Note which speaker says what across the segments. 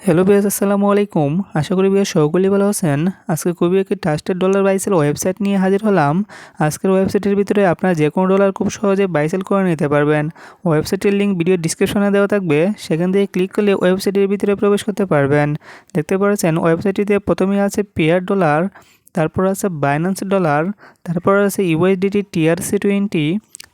Speaker 1: Hello বিয়াস, আসসালামু আলাইকুম। আশা করি বিয়াস সকলেই ভালো আছেন। আজকে খুবই একটি ট্রাস্টেড ডলার বাইসেল ওয়েবসাইট নিয়ে হাজির হলাম। আজকের ওয়েবসাইটের ভিতরে আপনারা যে কোনো ডলার খুব সহজে বাইসেল করে নিতে পারবেন। ওয়েবসাইটের লিঙ্ক ভিডিও ডিসক্রিপশনে দেওয়া থাকবে, সেখান থেকে ক্লিক করলে ওয়েবসাইটের ভিতরে প্রবেশ করতে পারবেন। দেখতে পাচ্ছেন ওয়েবসাইটটিতে প্রথমেই আছে পেয়ার ডলার, তারপর আছে বাইন্যান্স ডলার, তারপর আছে ইউএসডিটি TRC20,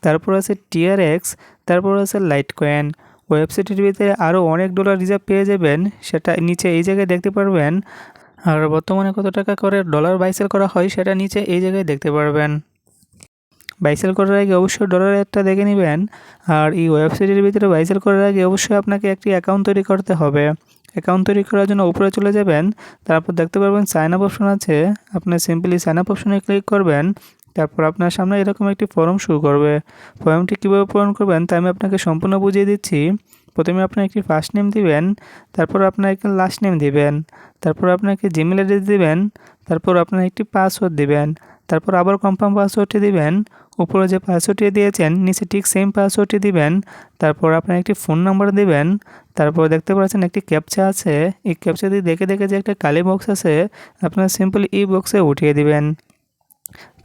Speaker 1: তারপর আছে TRX, তারপর আছে লাইটকয়েন। ওয়েবসাইটের ভিতরে আরও অনেক ডলার রিজার্ভ পেয়ে যাবেন, সেটা নিচে এই জায়গায় দেখতে পারবেন। আর বর্তমানে কত টাকা করে ডলার বাইসেল করা হয় সেটা নিচে এই জায়গায় দেখতে পারবেন। বাইসেল করার আগে অবশ্যই ডলার একটা দেখে নেবেন। আর এই ওয়েবসাইটের ভিতরে বাইসেল করার আগে অবশ্যই আপনাকে একটি অ্যাকাউন্ট তৈরি করতে হবে। অ্যাকাউন্ট তৈরি করার জন্য উপরে চলে যাবেন, তারপর দেখতে পারবেন সাইন আপ অপশন আছে। আপনার সিম্পলি সাইন আপ অপশনে ক্লিক করবেন। তারপর আপনার সামনে এরকম একটি ফর্ম শো করবে। ফর্মটি কীভাবে পূরণ করবেন তা আমি আপনাকে সম্পূর্ণ বুঝিয়ে দিচ্ছি। প্রথমে আপনার একটি ফার্স্ট নেম দিবেন, তারপর আপনার একটি লাস্ট নেম দিবেন, তারপর আপনাকে জিমেল অ্যাড্রেস দিবেন, তারপর আপনার একটি পাসওয়ার্ড দিবেন, তারপর আবার কনফার্ম পাসওয়ার্ডটি দিবেন। উপরে যে পাসওয়ার্ডটি দিয়েছেন নিচে ঠিক সেম পাসওয়ার্ডটি দিবেন। তারপর আপনার একটি ফোন নাম্বার দিবেন। তারপর দেখতে পাচ্ছেন একটি ক্যাপচা আছে। এই ক্যাপচাটি দেখে দেখে যে একটা কালি বক্স আছে, আপনার সিম্পলি এই বক্সে উঠিয়ে দিবেন।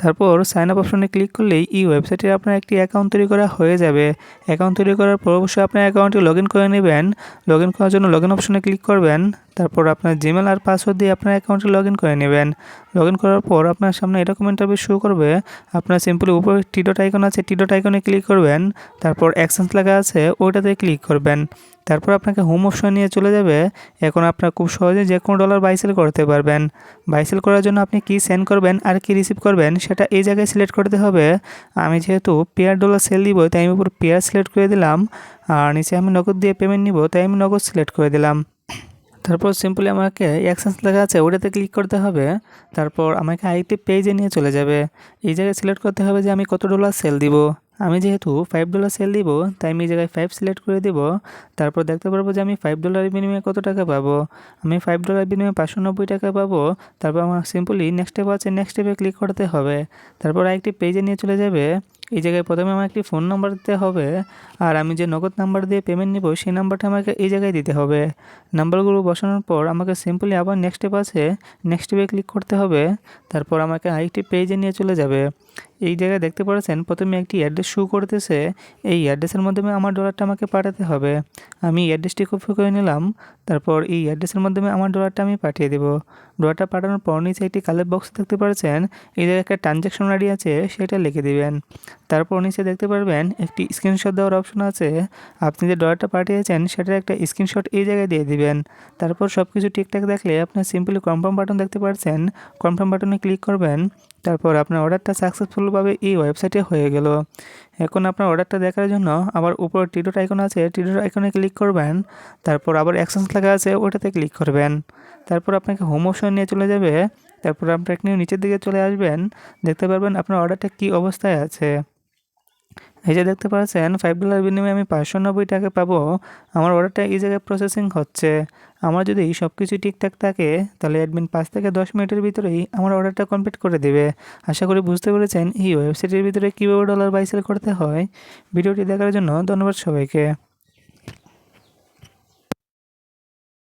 Speaker 1: তারপর সাইন আপ অপশনে ক্লিক করলেই এই ওয়েবসাইটে আপনার একটি অ্যাকাউন্ট তৈরি করা হয়ে যাবে। অ্যাকাউন্ট তৈরি করার পর অবশ্যই আপনার অ্যাকাউন্টে লগ ইন করে নেবেন। লগ ইন করার জন্য লগ ইন অপশনে ক্লিক করবেন। তারপর আপনার জিমেল আর পাসওয়ার্ড দিয়ে আপনার অ্যাকাউন্টে লগ ইন করে নেবেন। লগ ইন করার পর আপনার সামনে এরকম ইন্টারফেস শো করবে। আপনার সিম্পলি উপরে টি ডট আইকন আছে, টি ডট আইকনে ক্লিক করবেন। তারপর এক্সচেঞ্জ লেখা আছে, ওইটাতে ক্লিক করবেন। তারপর আপনাকে হোম অপশন নিয়ে চলে যাবে। এখন আপনার খুব সহজে যে কোনো ডলার বাইসেল করতে পারবেন। বাইসেল করার জন্য আপনি কি সেন্ড করবেন আর কি রিসিভ করবেন সেটা এই জায়গায় সিলেক্ট করতে হবে। আমি যেহেতু পেয়ার ডলার সেল দিব তাই আমি উপর পেয়ার সিলেক্ট করে দিলাম। আর নিচে আমি নগদ দিয়ে পেমেন্ট নিব তাই আমি নগদ সিলেক্ট করে দিলাম। তারপর সিম্পলি আমাকে এক্সচেঞ্জ লেখা আছে, ওটাতে ক্লিক করতে হবে। তারপর আমাকে আরেকটি পেজে নিয়ে চলে যাবে। এই জায়গায় সিলেক্ট করতে হবে যে আমি কত ডলার সেল দিব। আমি যেহেতু $5 সেল দিব তাই আমি এই জায়গায় 5 সিলেক্ট করে দিব। তারপর দেখতে পারবো যে আমি $5 বিনিময়ে কত টাকা পাবো। আমি $5 বিনিময়ে 590 টাকা পাবো। তারপর আমার সিম্পলি নেক্সট স্টেপ আছে, নেক্সট স্টেপে ক্লিক করতে হবে। তারপর আরেকটি পেজে নিয়ে চলে যাবে। এই জায়গায় প্রথমে আমার একটি ফোন নাম্বার দিতে হবে। আর আমি যে নগদ নাম্বার দিয়ে পেমেন্ট নিব সেই নাম্বারটা আমাকে এই জায়গায় দিতে হবে। নাম্বারগুলো বসানোর পর আমাকে সিম্পলি আবার নেক্সট স্টেপ আছে, নেক্সট স্টেপে ক্লিক করতে হবে। তারপর আমাকে আরেকটি পেজে নিয়ে চলে যাবে। এই জায়গায় দেখতে পাচ্ছেন প্রথমে একটি অ্যাড্রেস শো করতেছে। এই অ্যাড্রেসের মাধ্যমে আমার ডলারটা আমাকে পাঠাতে হবে। আমি অ্যাড্রেসটি কপি করে নিলাম। তারপর এই অ্যাড্রেসের মাধ্যমে আমার ডলারটা আমি পাঠিয়ে দেব। ডলারটা পাঠানোর পর নিচে একটি কালের বক্স দেখতে পাচ্ছেন, এই জায়গায় একটা ট্রানজ্যাকশন আইডি আছে, সেটা লিখে দিবেন। তারপর নিচে দেখতে পারবেন একটি স্ক্রিনশট দেওয়ার অপশন আছে। আপনি যে ডলারটা পাঠিয়েছেন সেটার একটা স্ক্রিনশট এই জায়গায় দিয়ে দিবেন। তারপর সব কিছু ঠিকঠাক দেখলে আপনার সিম্পলি কনফার্ম বাটন দেখতে পাচ্ছেন, কনফার্ম বাটনে ক্লিক করবেন। তারপর আপনার অর্ডারটা সাকসেসফুলভাবে এই ওয়েবসাইটে হয়ে গেল। এখন আপনার অর্ডারটা দেখার জন্য আবার উপর টি ডট আইকন আছে, টি ডট আইকনে ক্লিক করবেন। তারপর আবার এক্সচেঞ্জ লেখা আছে, ওটাতে ক্লিক করবেন। তারপর আপনাকে হোম অপশন নিয়ে চলে যাবে। তারপর আপনি নিচের দিকে চলে আসবেন, দেখতে পারবেন আপনার অর্ডারটা কী অবস্থায় আছে। এই যে দেখতে পাচ্ছেন $5 বিনিময়ে আমি 590 টাকা পাবো। আমার অর্ডারটা এই জায়গায় প্রসেসিং হচ্ছে। আমার যদি সব কিছু ঠিকঠাক থাকে তাহলে অ্যাডমিন 5 থেকে 10 মিনিটের ভিতরেই আমার অর্ডারটা কমপ্লিট করে দেবে। আশা করি বুঝতে পেরেছেন এই ওয়েবসাইটের ভিতরে কীভাবে ডলার বাইসেল করতে হয়। ভিডিওটি দেখার জন্য ধন্যবাদ সবাইকে।